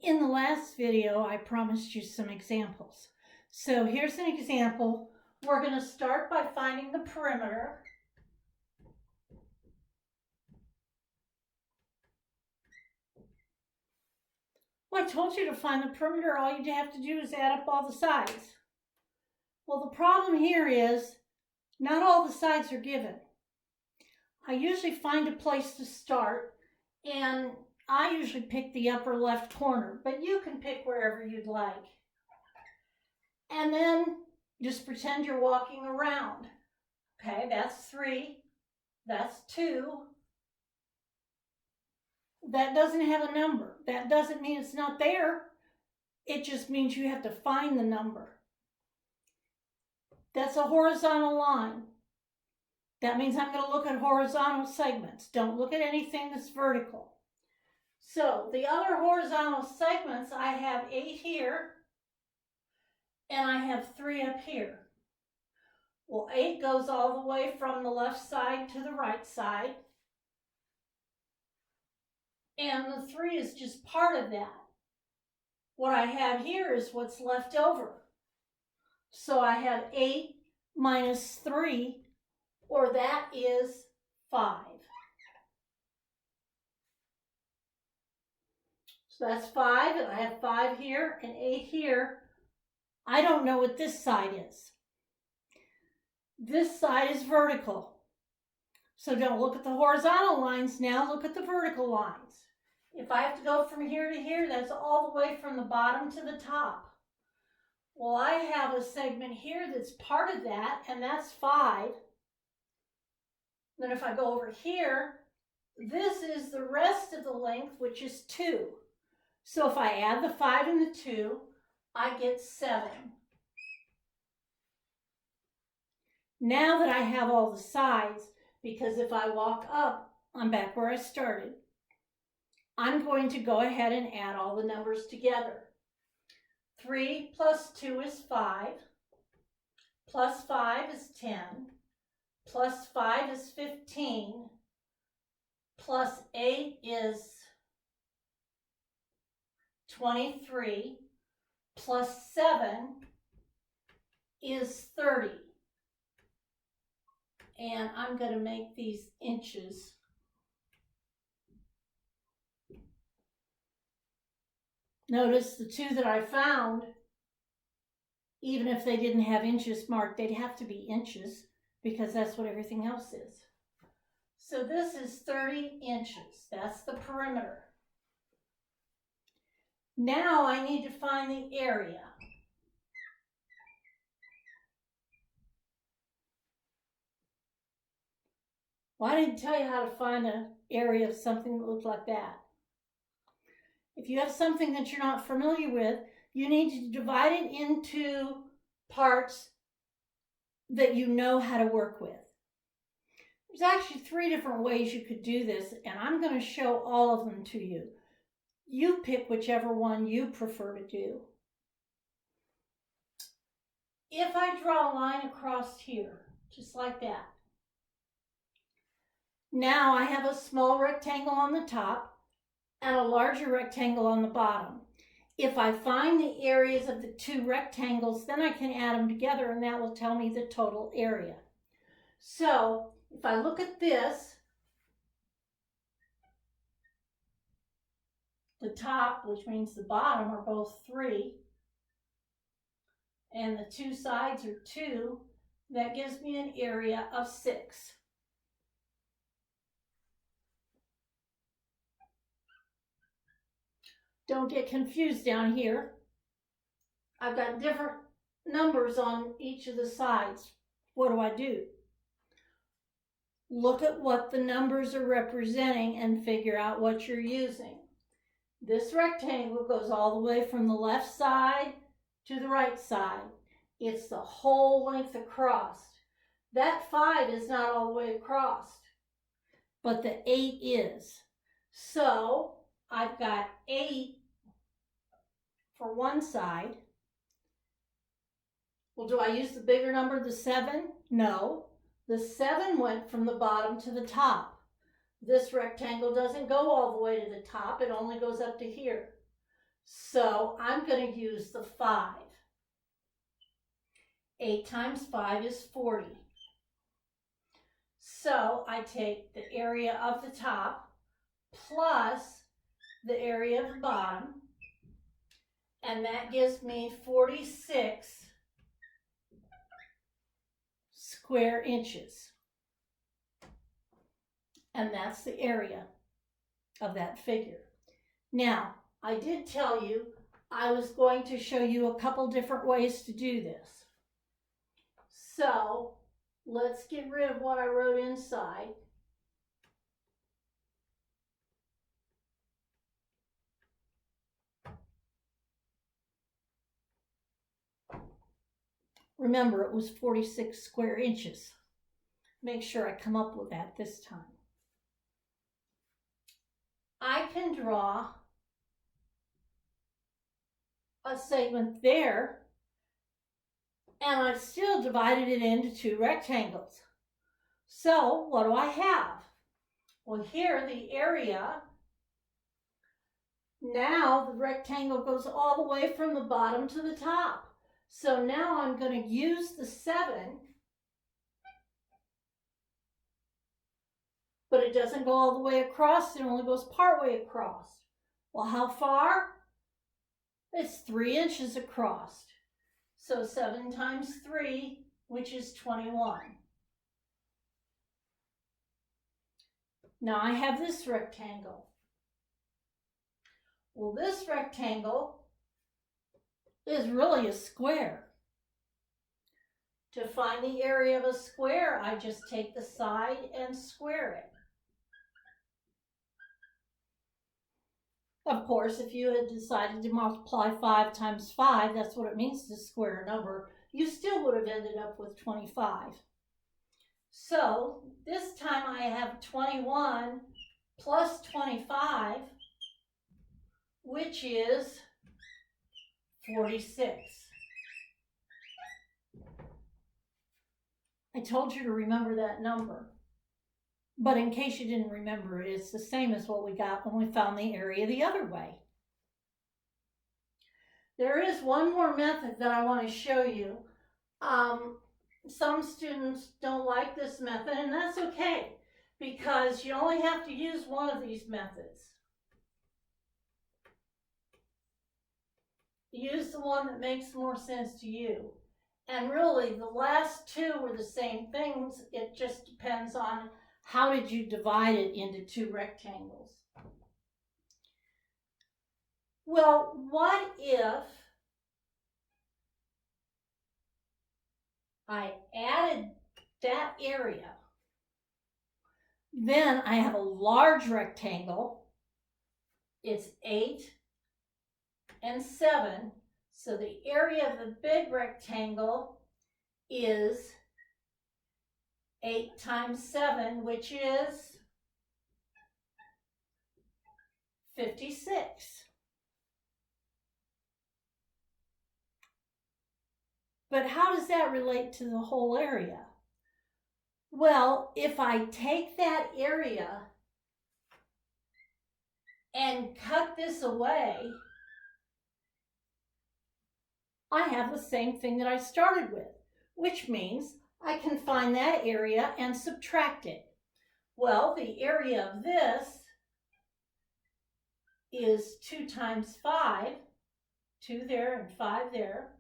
In the last video, I promised you some examples. So here's an example. We're going to start by finding the perimeter. Well, I told you to find the perimeter. All you have to do is add up all the sides. Well, the problem here is not all the sides are given. I usually find a place to start, and I usually pick the upper left corner, but you can pick wherever you'd like. And then just pretend you're walking around. Okay, that's 3. That's 2. That doesn't have a number. That doesn't mean it's not there. It just means you have to find the number. That's a horizontal line. That means I'm going to look at horizontal segments. Don't look at anything that's vertical. So the other horizontal segments, I have 8 here, and I have 3 up here. Well, 8 goes all the way from the left side to the right side. And the 3 is just part of that. What I have here is what's left over. So I have 8 minus 3, or that is 5. So that's 5, and I have 5 here and 8 here. I don't know what this side is. This side is vertical. So don't look at the horizontal lines now, look at the vertical lines. If I have to go from here to here, that's all the way from the bottom to the top. Well, I have a segment here that's part of that, and that's 5. Then if I go over here, this is the rest of the length, which is 2. So if I add the 5 and the 2, I get 7. Now that I have all the sides, because if I walk up, I'm back where I started, I'm going to go ahead and add all the numbers together. 3 plus 2 is 5, plus 5 is 10, plus 5 is 15, plus 8 is 23, plus 7 is 30. And I'm going to make these inches. Notice the 2 that I found, even if they didn't have inches marked, they'd have to be inches because that's what everything else is. So this is 30 inches. That's the perimeter. Now I need to find the area. Well, I didn't tell you how to find an area of something that looked like that. If you have something that you're not familiar with, you need to divide it into parts that you know how to work with. There's actually 3 different ways you could do this, and I'm going to show all of them to you. You pick whichever one you prefer to do. If I draw a line across here, just like that, now I have a small rectangle on the top and a larger rectangle on the bottom. If I find the areas of the 2 rectangles, then I can add them together, and that will tell me the total area. So if I look at this, the top, which means the bottom, are both 3, and the 2 sides are 2. That gives me an area of 6. Don't get confused down here. I've got different numbers on each of the sides. What do? Look at what the numbers are representing and figure out what you're using. This rectangle goes all the way from the left side to the right side. It's the whole length across. That 5 is not all the way across, but the 8 is. So I've got 8 for one side. Well, do I use the bigger number, the 7? No. The 7 went from the bottom to the top. This rectangle doesn't go all the way to the top. It only goes up to here. So I'm going to use the 5. 8 times 5 is 40. So I take the area of the top plus the area of the bottom, and that gives me 46 square inches. And that's the area of that figure. Now, I did tell you I was going to show you a couple different ways to do this. So let's get rid of what I wrote inside. Remember, it was 46 square inches. Make sure I come up with that this time. I can draw a segment there, and I've still divided it into 2 rectangles. So what do I have? Well, here the area, now the rectangle goes all the way from the bottom to the top. So now I'm going to use the 7, but it doesn't go all the way across, it only goes part way across. Well, how far? It's 3 inches across. So 7 times 3, which is 21. Now I have this rectangle. Well, this rectangle is really a square. To find the area of a square, I just take the side and square it. Of course, if you had decided to multiply 5 times 5, that's what it means to square a number, you still would have ended up with 25. So this time I have 21 plus 25, which is 46. I told you to remember that number. But in case you didn't remember it, it's the same as what we got when we found the area the other way. There is one more method that I want to show you. Some students don't like this method, and that's okay, because you only have to use one of these methods. Use the one that makes more sense to you. And really, the last 2 were the same things. It just depends on how did you divide it into 2 rectangles. Well, what if I added that area? Then I have a large rectangle. It's 8 and 7. So the area of the big rectangle is 8 times 7, which is 56. But how does that relate to the whole area? Well, if I take that area and cut this away, I have the same thing that I started with, which means I can find that area and subtract it. Well, the area of this is 2 times 5, 2 there and 5 there,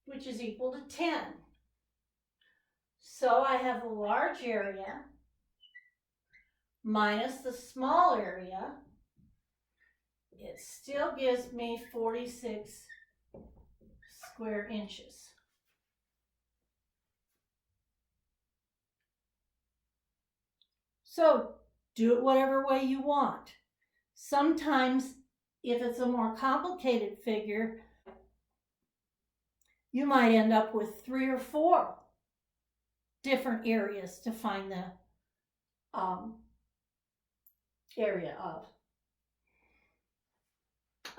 which is equal to 10. So I have the large area minus the small area. It still gives me 46 square inches. So do it whatever way you want. Sometimes, if it's a more complicated figure, you might end up with 3 or 4 different areas to find the area of.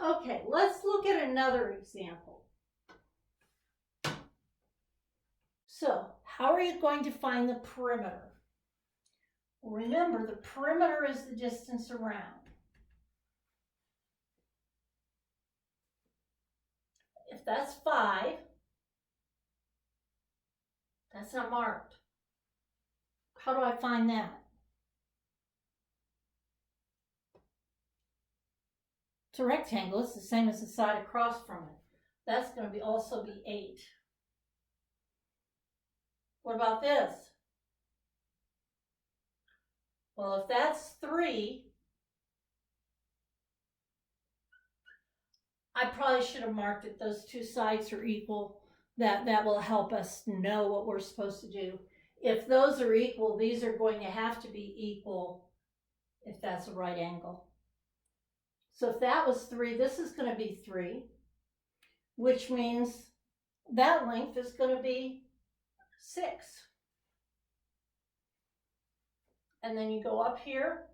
Okay, let's look at another example. So, how are you going to find the perimeter? Well, remember, the perimeter is the distance around. that's 5, that's not marked. How do I find that? It's a rectangle. It's the same as the side across from it. That's going to also be 8. What about this? Well, if that's 3, I probably should have marked it. Those two sides are equal. That will help us know what we're supposed to do. If those are equal, these are going to have to be equal if that's a right angle. So if that was 3, this is going to be 3, which means that length is going to be 6. And then you go up here,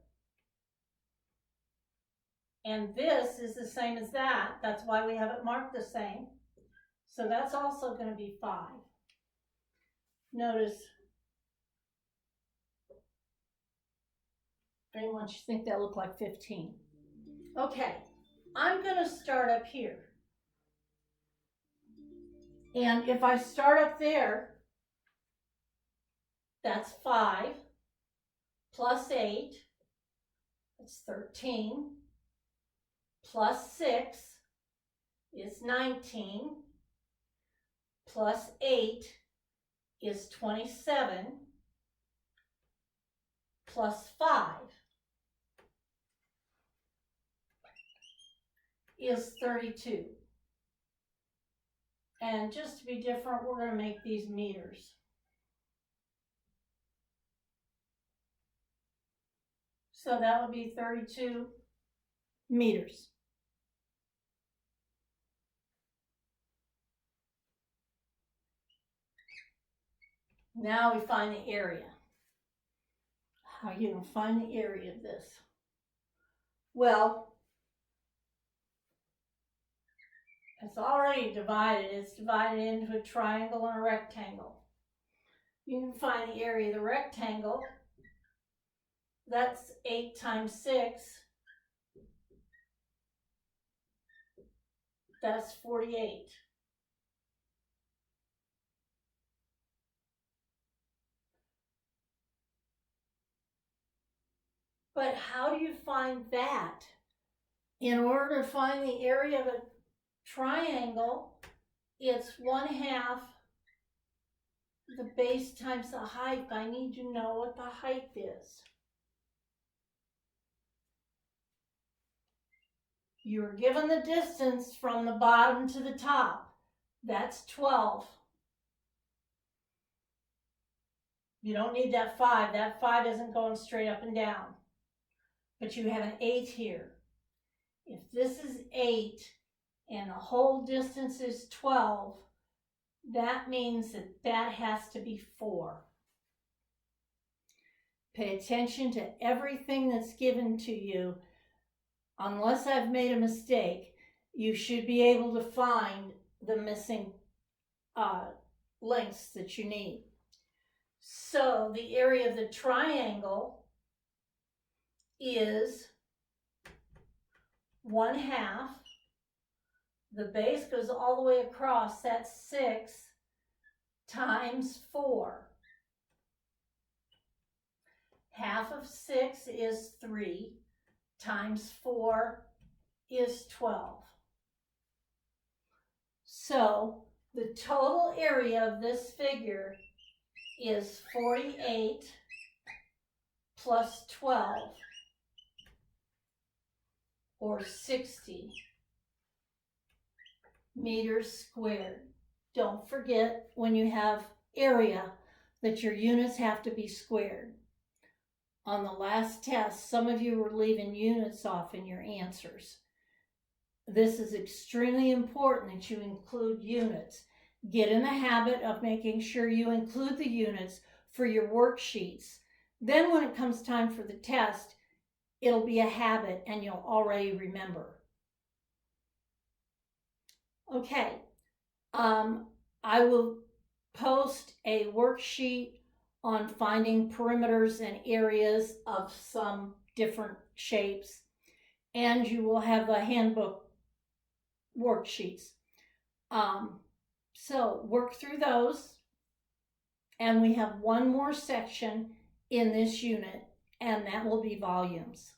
and this is the same as that. That's why we have it marked the same. So that's also going to be 5. Notice, I didn't want you to think that looked like 15. Okay, I'm going to start up here. And if I start up there, that's 5 plus 8, that's 13, plus 6 is 19, plus 8 is 27, plus 5 is 32. And just to be different, we're going to make these meters. So that would be 32 meters. Now we find the area. How are you going to find the area of this? Well, it's already divided. It's divided into a triangle and a rectangle. You can find the area of the rectangle. That's 8 times 6. That's 48. But how do you find that? In order to find the area of a triangle, it's 1/2 the base times the height. I need to know what the height is. You're given the distance from the bottom to the top. That's 12. You don't need that 5. That 5 isn't going straight up and down. But you have an 8 here. If this is 8 and the whole distance is 12, that means that that has to be 4. Pay attention to everything that's given to you. Unless I've made a mistake, you should be able to find the missing lengths that you need. So the area of the triangle is 1/2. The base goes all the way across. That's 6 times 4. 1/2 of 6 is 3 times 4 is 12. So the total area of this figure is 48 plus 12, or 60 meters squared. Don't forget, when you have area, that your units have to be squared. On the last test, some of you were leaving units off in your answers. This is extremely important that you include units. Get in the habit of making sure you include the units for your worksheets. Then when it comes time for the test, it'll be a habit and you'll already remember. Okay, I will post a worksheet on finding perimeters and areas of some different shapes, and you will have a handbook worksheets. So work through those, and we have one more section in this unit, and that will be volumes.